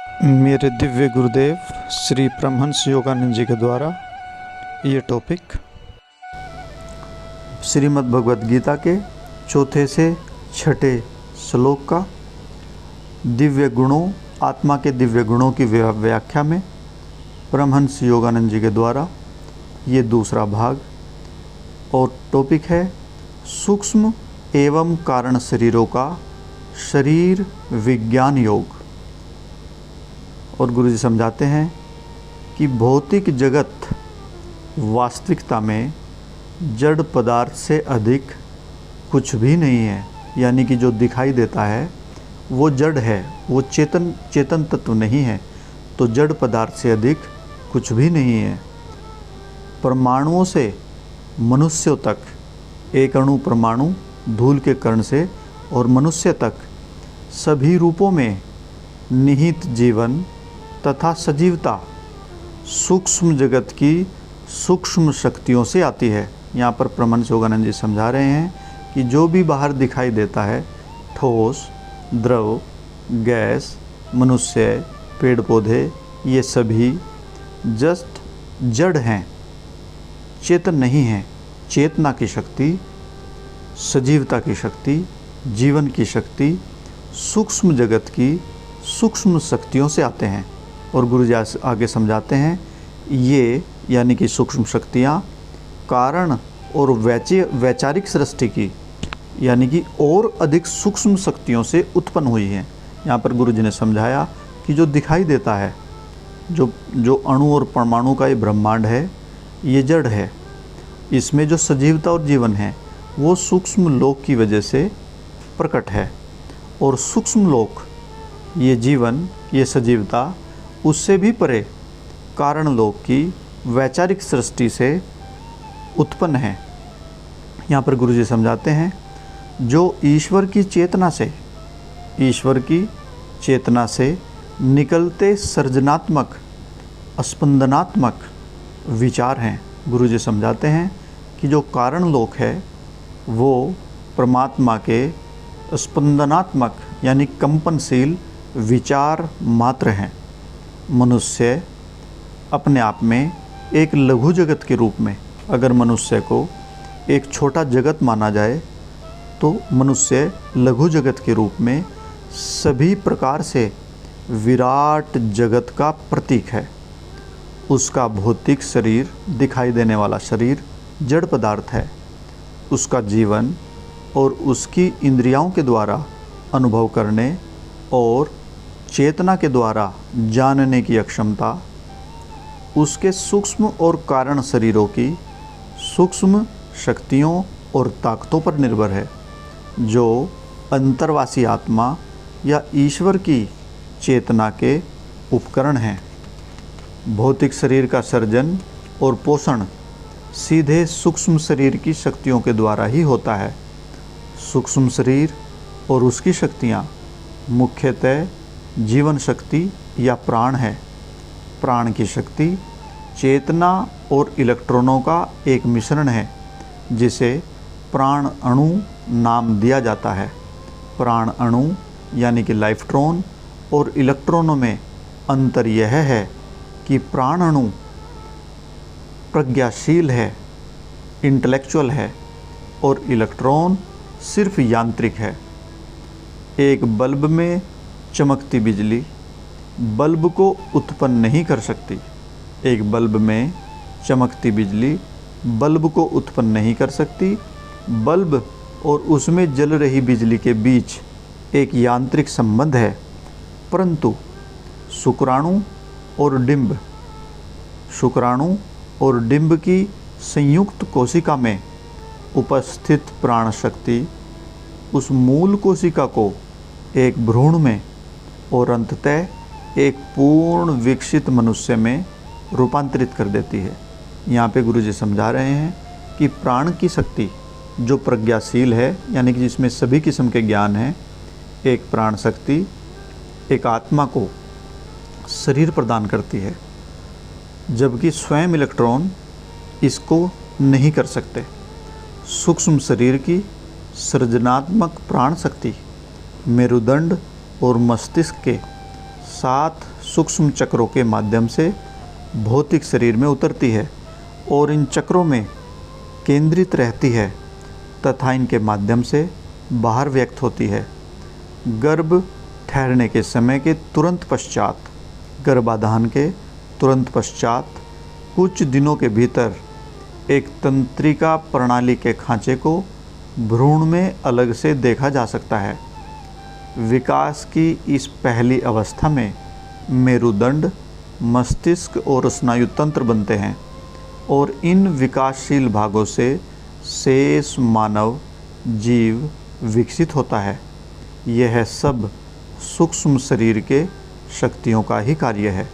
मेरे दिव्य गुरुदेव श्री परमहंस योगानंद जी के द्वारा ये टॉपिक श्रीमद् भगवद गीता के चौथे से छठे श्लोक का दिव्य गुणों, आत्मा के दिव्य गुणों की व्याख्या में परमहंस योगानंद जी के द्वारा ये दूसरा भाग और टॉपिक है सूक्ष्म एवं कारण शरीरों का शरीर विज्ञान योग। और गुरुजी समझाते हैं कि भौतिक जगत वास्तविकता में जड़ पदार्थ से अधिक कुछ भी नहीं है, यानी कि जो दिखाई देता है वो जड़ है, वो चेतन तत्व नहीं है, तो जड़ पदार्थ से अधिक कुछ भी नहीं है। परमाणुओं से मनुष्यों तक, एक अणु परमाणु धूल के कण से और मनुष्य तक सभी रूपों में निहित जीवन तथा सजीवता सूक्ष्म जगत की सूक्ष्म शक्तियों से आती है। यहाँ पर परमहंस योगानंद जी समझा रहे हैं कि जो भी बाहर दिखाई देता है, ठोस, द्रव, गैस, मनुष्य, पेड़ पौधे, ये सभी जस्ट जड़ हैं, चेतन नहीं हैं। चेतना की शक्ति, सजीवता की शक्ति, जीवन की शक्ति सूक्ष्म जगत की सूक्ष्म शक्तियों से आते हैं। और गुरु जी आगे समझाते हैं ये यानी कि सूक्ष्म शक्तियाँ कारण और वैचारिक सृष्टि की यानी कि और अधिक सूक्ष्म शक्तियों से उत्पन्न हुई हैं। यहाँ पर गुरु जी ने समझाया कि जो दिखाई देता है, जो अणु और परमाणु का ये ब्रह्मांड है, ये जड़ है। इसमें जो सजीवता और जीवन है वो सूक्ष्म लोक की वजह से प्रकट है, और सूक्ष्म लोक, ये जीवन, ये सजीवता उससे भी परे कारण लोक की वैचारिक सृष्टि से उत्पन्न है। यहाँ पर गुरुजी समझाते हैं जो ईश्वर की चेतना से निकलते सृजनात्मक स्पंदनात्मक विचार हैं। गुरुजी समझाते हैं कि जो कारण लोक है वो परमात्मा के स्पंदनात्मक यानी कंपनशील विचार मात्र हैं। मनुष्य अपने आप में एक लघु जगत के रूप में, अगर मनुष्य को एक छोटा जगत माना जाए तो मनुष्य लघु जगत के रूप में सभी प्रकार से विराट जगत का प्रतीक है। उसका भौतिक शरीर, दिखाई देने वाला शरीर जड़ पदार्थ है। उसका जीवन और उसकी इंद्रियों के द्वारा अनुभव करने और चेतना के द्वारा जानने की अक्षमता उसके सूक्ष्म और कारण शरीरों की सूक्ष्म शक्तियों और ताकतों पर निर्भर है, जो अंतर्वासी आत्मा या ईश्वर की चेतना के उपकरण हैं। भौतिक शरीर का सर्जन और पोषण सीधे सूक्ष्म शरीर की शक्तियों के द्वारा ही होता है। सूक्ष्म शरीर और उसकी शक्तियाँ मुख्यतः जीवन शक्ति या प्राण है। प्राण की शक्ति चेतना और इलेक्ट्रॉनों का एक मिश्रण है, जिसे प्राण अणु नाम दिया जाता है। प्राण अणु यानी कि लाइफ्ट्रॉन और इलेक्ट्रॉनों में अंतर यह है कि प्राण अणु प्रज्ञाशील है, इंटेलेक्चुअल है, और इलेक्ट्रॉन सिर्फ यांत्रिक है। एक बल्ब में चमकती बिजली बल्ब को उत्पन्न नहीं कर सकती। एक बल्ब में चमकती बिजली बल्ब को उत्पन्न नहीं कर सकती। बल्ब और उसमें जल रही बिजली के बीच एक यांत्रिक संबंध है, परंतु शुक्राणु और डिंब की संयुक्त कोशिका में उपस्थित प्राण शक्ति उस मूल कोशिका को एक भ्रूण में और अंततः एक पूर्ण विकसित मनुष्य में रूपांतरित कर देती है। यहाँ पे गुरुजी समझा रहे हैं कि प्राण की शक्ति जो प्रज्ञाशील है, यानी कि जिसमें सभी किस्म के ज्ञान हैं, एक प्राण शक्ति एक आत्मा को शरीर प्रदान करती है, जबकि स्वयं इलेक्ट्रॉन इसको नहीं कर सकते। सूक्ष्म शरीर की सृजनात्मक प्राण शक्ति मेरुदंड और मस्तिष्क के 7 सूक्ष्म चक्रों के माध्यम से भौतिक शरीर में उतरती है और इन चक्रों में केंद्रित रहती है तथा इनके माध्यम से बाहर व्यक्त होती है। गर्भ ठहरने के समय के तुरंत पश्चात, गर्भाधान के तुरंत पश्चात कुछ दिनों के भीतर एक तंत्रिका प्रणाली के खांचे को भ्रूण में अलग से देखा जा सकता है। विकास की इस पहली अवस्था में मेरुदंड, मस्तिष्क और स्नायु तंत्र बनते हैं और इन विकासशील भागों से शेष मानव जीव विकसित होता है। यह सब सूक्ष्म शरीर के शक्तियों का ही कार्य है।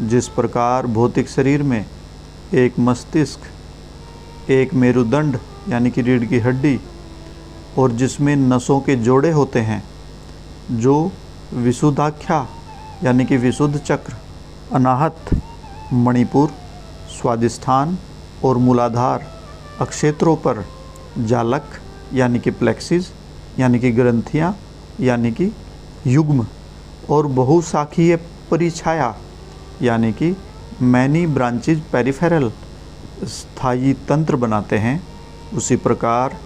जिस प्रकार भौतिक शरीर में एक मस्तिष्क, एक मेरुदंड यानी कि रीढ़ की हड्डी और जिसमें नसों के जोड़े होते हैं, जो विशुद्धाख्या यानी कि विशुद्ध चक्र, अनाहत, मणिपुर, स्वादिष्ठान और मूलाधार अक्षेत्रों पर जालक यानी कि प्लेक्सिस यानी कि ग्रंथियाँ यानी कि युग्म और बहुशाखीय परिछाया यानी कि मैनी ब्रांचेज पेरिफेरल स्थायी तंत्र बनाते हैं, उसी प्रकार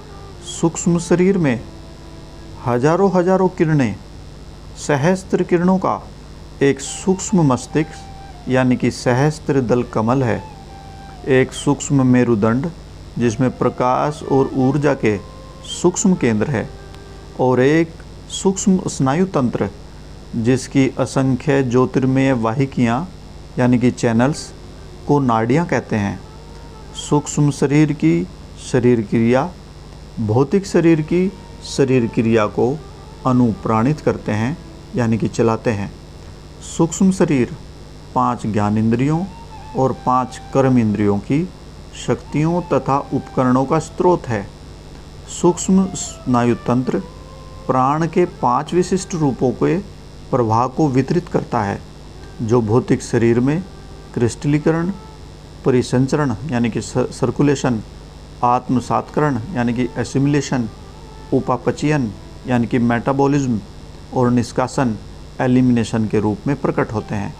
सूक्ष्म शरीर में हजारों किरणें, सहस्त्र किरणों का एक सूक्ष्म मस्तिष्क यानी कि सहस्त्र दल कमल है, एक सूक्ष्म मेरुदंड जिसमें प्रकाश और ऊर्जा के सूक्ष्म केंद्र है और एक सूक्ष्म स्नायु तंत्र जिसकी असंख्य ज्योतिर्मय वाहिकियाँ यानी कि चैनल्स को नाड़ियाँ कहते हैं। सूक्ष्म शरीर की शरीर क्रिया भौतिक शरीर की शरीर क्रिया को अनुप्राणित करते हैं यानी कि चलाते हैं। सूक्ष्म शरीर 5 ज्ञान इंद्रियों और 5 कर्म इंद्रियों की शक्तियों तथा उपकरणों का स्रोत है। सूक्ष्म स्नायु तंत्र प्राण के 5 विशिष्ट रूपों के प्रवाह को वितरित करता है, जो भौतिक शरीर में क्रिस्टलीकरण, परिसंचरण यानी कि सर्कुलेशन, आत्मसात्करण यानी कि एसिमिलेशन, उपापचयन यानी कि मेटाबॉलिज्म और निष्कासन एलिमिनेशन के रूप में प्रकट होते हैं।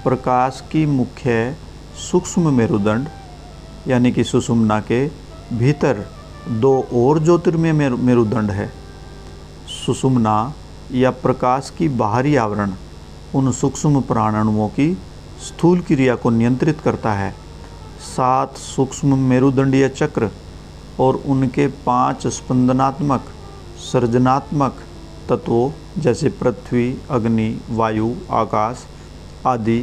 प्रकाश की मुख्य सूक्ष्म मेरुदंड यानी कि सुषुम्ना के भीतर 2 और ज्योतिर्मय मेरुदंड है। सुषुम्ना या प्रकाश की बाहरी आवरण उन सूक्ष्म प्राणाणुओं की स्थूल क्रिया को नियंत्रित करता है। 7 सूक्ष्म मेरुदंडीय चक्र और उनके 5 स्पंदनात्मक सर्जनात्मक तत्वों जैसे पृथ्वी, अग्नि, वायु, आकाश आदि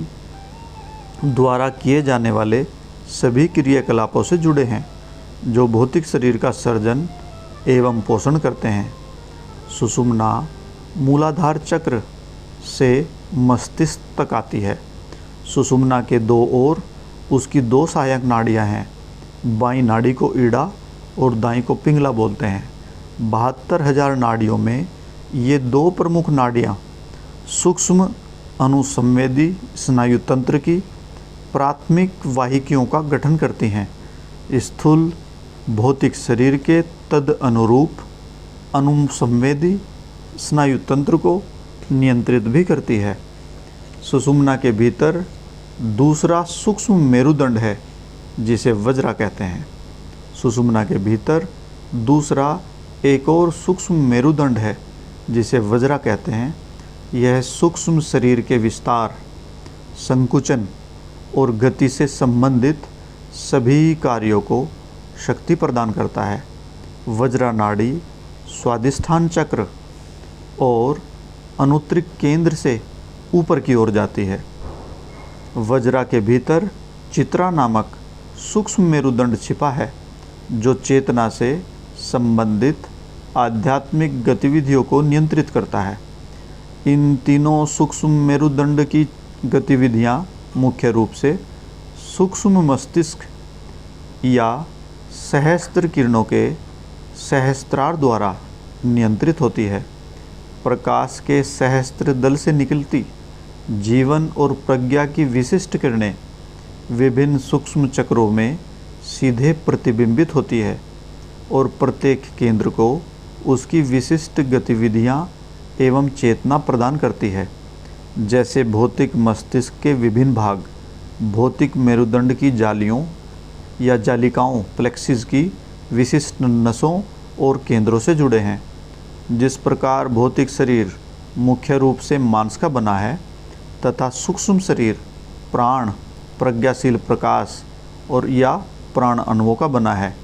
द्वारा किए जाने वाले सभी क्रियाकलापों से जुड़े हैं, जो भौतिक शरीर का सर्जन एवं पोषण करते हैं। सुषुम्ना मूलाधार चक्र से मस्तिष्क तक आती है। सुषुम्ना के 2 ओर उसकी 2 सहायक नाड़ियाँ हैं। बाईं नाड़ी को ईड़ा और दाईं को पिंगला बोलते हैं। 72,000 नाड़ियों में ये 2 प्रमुख नाड़ियाँ सूक्ष्म अनुसंवेदी स्नायु तंत्र की प्राथमिक वाहिकियों का गठन करती हैं। स्थूल भौतिक शरीर के तद अनुरूप अनुसंवेदी स्नायु तंत्र को नियंत्रित भी करती है। सुषुम्ना के भीतर दूसरा सूक्ष्म मेरुदंड है जिसे वज्रा कहते हैं। सुषुम्ना के भीतर दूसरा एक और सूक्ष्म मेरुदंड है जिसे वज्रा कहते हैं। यह सूक्ष्म शरीर के विस्तार, संकुचन और गति से संबंधित सभी कार्यों को शक्ति प्रदान करता है। वज्रा नाड़ी स्वादिष्ठान चक्र और अनुत्तरिक केंद्र से ऊपर की ओर जाती है। वज्रा के भीतर चित्रा नामक सूक्ष्म मेरुदंड छिपा है, जो चेतना से संबंधित आध्यात्मिक गतिविधियों को नियंत्रित करता है। इन तीनों सूक्ष्म मेरुदंड की गतिविधियां मुख्य रूप से सूक्ष्म मस्तिष्क या सहस्त्र किरणों के सहस्त्रार द्वारा नियंत्रित होती है। प्रकाश के सहस्त्र दल से निकलती जीवन और प्रज्ञा की विशिष्ट किरणें विभिन्न सूक्ष्म चक्रों में सीधे प्रतिबिंबित होती है और प्रत्येक केंद्र को उसकी विशिष्ट गतिविधियां एवं चेतना प्रदान करती है। जैसे भौतिक मस्तिष्क के विभिन्न भाग भौतिक मेरुदंड की जालियों या जालिकाओं प्लेक्सिस की विशिष्ट नसों और केंद्रों से जुड़े हैं। जिस प्रकार भौतिक शरीर मुख्य रूप से मांस का बना है तथा सूक्ष्म शरीर प्राण, प्रज्ञाशील प्रकाश और या प्राण अणुओं का बना है,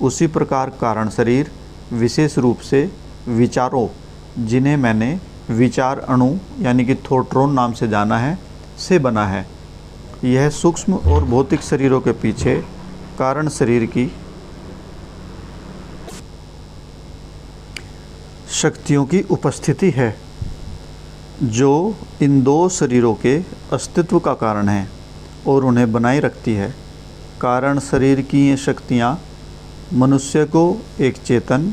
उसी प्रकार कारण शरीर विशेष रूप से विचारों, जिन्हें मैंने विचार अणु यानी कि थॉट्रॉन नाम से जाना है, से बना है। यह सूक्ष्म और भौतिक शरीरों के पीछे कारण शरीर की शक्तियों की उपस्थिति है, जो इन दो शरीरों के अस्तित्व का कारण है और उन्हें बनाए रखती है। कारण शरीर की ये शक्तियाँ मनुष्य को एक चेतन,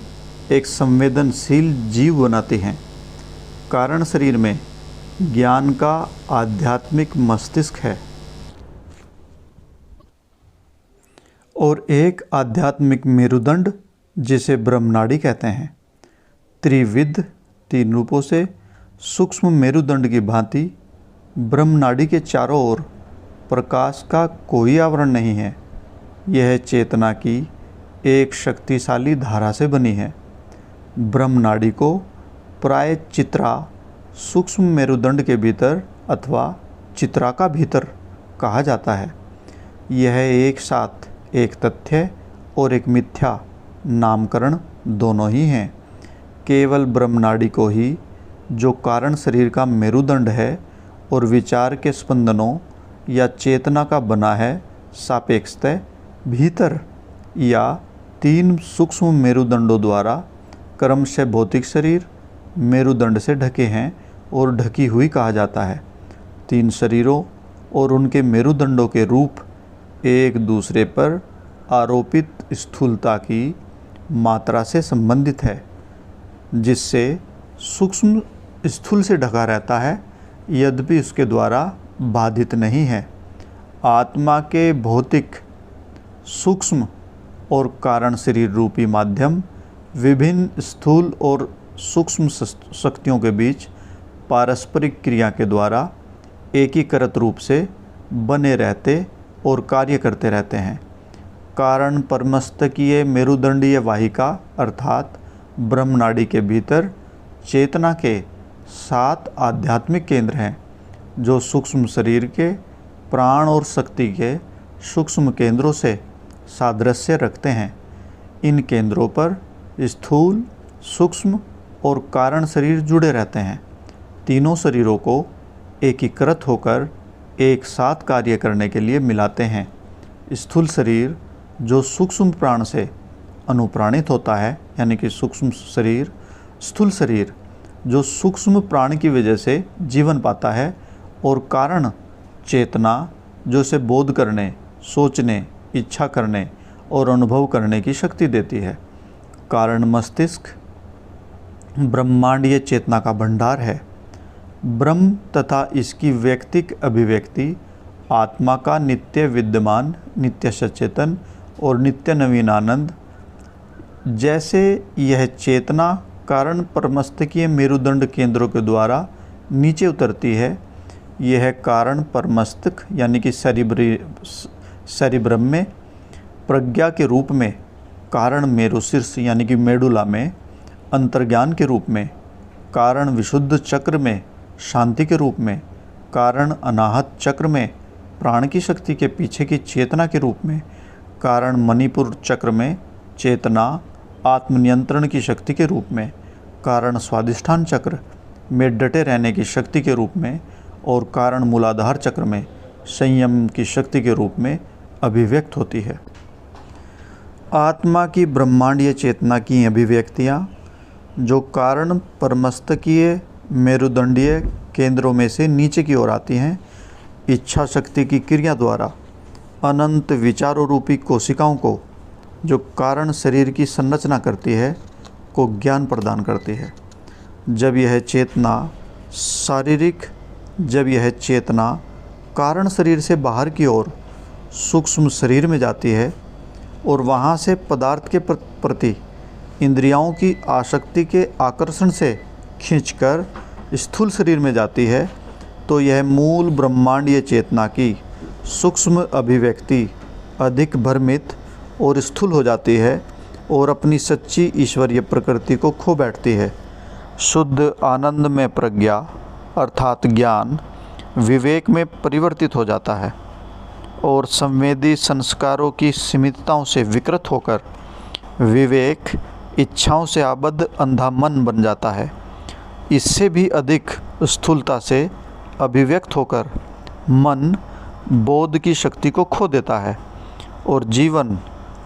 एक संवेदनशील जीव बनाती हैं। कारण शरीर में ज्ञान का आध्यात्मिक मस्तिष्क है और एक आध्यात्मिक मेरुदंड जिसे ब्रह्मनाड़ी कहते हैं। त्रिविध, 3 रूपों से सूक्ष्म मेरुदंड की भांति ब्रह्मनाड़ी के चारों ओर प्रकाश का कोई आवरण नहीं है। यह चेतना की एक शक्तिशाली धारा से बनी है। ब्रह्मनाड़ी को प्राय चित्रा, सूक्ष्म मेरुदंड के भीतर अथवा चित्रा का भीतर कहा जाता है। यह एक साथ एक तथ्य और एक मिथ्या नामकरण दोनों ही हैं। केवल ब्रह्मनाड़ी को ही, जो कारण शरीर का मेरुदंड है और विचार के स्पंदनों या चेतना का बना है, सापेक्षतः भीतर या 3 सूक्ष्म मेरुदंडों द्वारा क्रमशः भौतिक शरीर मेरुदंड से ढके हैं और ढकी हुई कहा जाता है। 3 शरीरों और उनके मेरुदंडों के रूप एक दूसरे पर आरोपित स्थूलता की मात्रा से संबंधित है, जिससे सूक्ष्म स्थूल से ढका रहता है, यद्यपि उसके द्वारा बाधित नहीं है। आत्मा के भौतिक, सूक्ष्म और कारण शरीर रूपी माध्यम विभिन्न स्थूल और सूक्ष्म शक्तियों के बीच पारस्परिक क्रिया के द्वारा एकीकृत रूप से बने रहते और कार्य करते रहते हैं। कारण परमस्तकीय मेरुदंडीय वाहिका अर्थात ब्रह्मनाड़ी के भीतर चेतना के 7 आध्यात्मिक केंद्र हैं, जो सूक्ष्म शरीर के प्राण और शक्ति के सूक्ष्म केंद्रों से सादृश्य रखते हैं। इन केंद्रों पर स्थूल, सूक्ष्म और कारण शरीर जुड़े रहते हैं। तीनों शरीरों को एकीकृत होकर एक साथ कार्य करने के लिए मिलाते हैं। स्थूल शरीर जो सूक्ष्म प्राण से अनुप्राणित होता है, यानी कि सूक्ष्म शरीर, स्थूल शरीर जो सूक्ष्म प्राण की वजह से जीवन पाता है, और कारण चेतना जो उसे बोध करने, सोचने, इच्छा करने और अनुभव करने की शक्ति देती है। कारण मस्तिष्क ब्रह्मांडीय चेतना का भंडार है। ब्रह्म तथा इसकी व्यक्तिक अभिव्यक्ति आत्मा का नित्य विद्यमान, नित्य सचेतन और नित्य नवीनानंद। जैसे यह चेतना कारण परमस्तकीय मेरुदंड केंद्रों के द्वारा नीचे उतरती है, यह कारण परमस्तक यानी कि सेरिब्रम में प्रज्ञा के रूप में, कारण मेरुशीर्ष यानी कि मेडुला में अंतर्ज्ञान के रूप में, कारण विशुद्ध चक्र में शांति के रूप में, कारण अनाहत चक्र में प्राण की शक्ति के पीछे की चेतना के रूप में, कारण मणिपुर चक्र में चेतना आत्मनियंत्रण की शक्ति के रूप में, कारण स्वादिष्ठान चक्र में डटे रहने की शक्ति के रूप में और कारण मूलाधार चक्र में संयम की शक्ति के रूप में अभिव्यक्त होती है। आत्मा की ब्रह्मांडीय चेतना की अभिव्यक्तियाँ जो कारण परमस्तकीय मेरुदंडीय केंद्रों में से नीचे की ओर आती हैं, इच्छा शक्ति की क्रिया द्वारा अनंत विचारों रूपी कोशिकाओं को जो कारण शरीर की संरचना करती है को ज्ञान प्रदान करती है। जब यह चेतना कारण शरीर से बाहर की ओर सूक्ष्म शरीर में जाती है और वहाँ से पदार्थ के प्रति इंद्रियों की आसक्ति के आकर्षण से खींचकर स्थूल शरीर में जाती है, तो यह मूल ब्रह्मांडीय चेतना की सूक्ष्म अभिव्यक्ति अधिक भ्रमित और स्थूल हो जाती है और अपनी सच्ची ईश्वरीय प्रकृति को खो बैठती है। शुद्ध आनंद में प्रज्ञा अर्थात ज्ञान विवेक में परिवर्तित हो जाता है और संवेदी संस्कारों की सीमितताओं से विकृत होकर विवेक इच्छाओं से आबद्ध अंधा मन बन जाता है। इससे भी अधिक स्थूलता से अभिव्यक्त होकर मन बोध की शक्ति को खो देता है और जीवन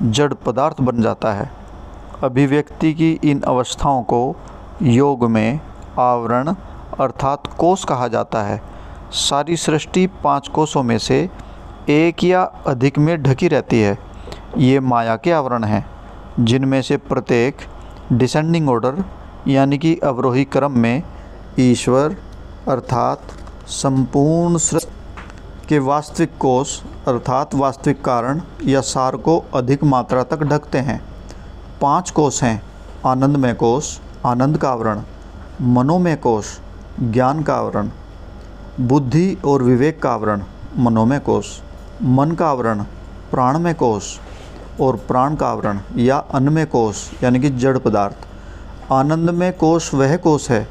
जड़ पदार्थ बन जाता है। अभिव्यक्ति की इन अवस्थाओं को योग में आवरण अर्थात कोष कहा जाता है। सारी सृष्टि 5 कोषों में से एक या अधिक में ढकी रहती है। ये माया के आवरण हैं, जिनमें से प्रत्येक डिसेंडिंग ऑर्डर यानी कि अवरोही क्रम में ईश्वर अर्थात संपूर्ण सृष्टि के वास्तविक कोष अर्थात वास्तविक कारण या सार को अधिक मात्रा तक ढकते हैं। 5 कोष हैं: आनंदमय कोष आनंद का आवरण, मनोमय कोष ज्ञान का आवरण, बुद्धि और विवेक का आवरण मनोमय कोष, मन का आवरण प्राणमय कोष और प्राण का आवरण या अन्नमय कोष यानी कि जड़ पदार्थ। आनंदमय कोष वह कोष है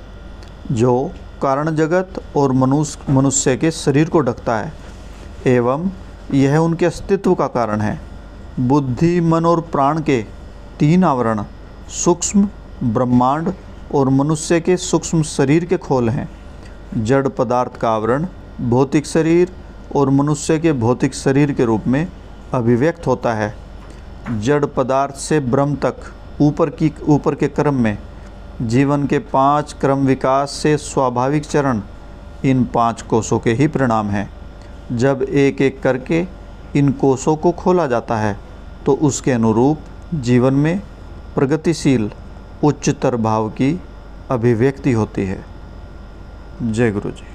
जो कारण जगत और मनुष्य के शरीर को ढकता है एवं यह उनके अस्तित्व का कारण है। बुद्धि मन और प्राण के 3 आवरण सूक्ष्म ब्रह्मांड और मनुष्य के सूक्ष्म शरीर के खोल हैं। जड़ पदार्थ का आवरण भौतिक शरीर और मनुष्य के भौतिक शरीर के रूप में अभिव्यक्त होता है। जड़ पदार्थ से ब्रह्म तक ऊपर के क्रम में जीवन के 5 क्रम विकास से स्वाभाविक चरण इन 5 कोषों के ही परिणाम हैं। जब एक एक करके इन कोषों को खोला जाता है तो उसके अनुरूप जीवन में प्रगतिशील उच्चतर भाव की अभिव्यक्ति होती है। जय गुरु जी।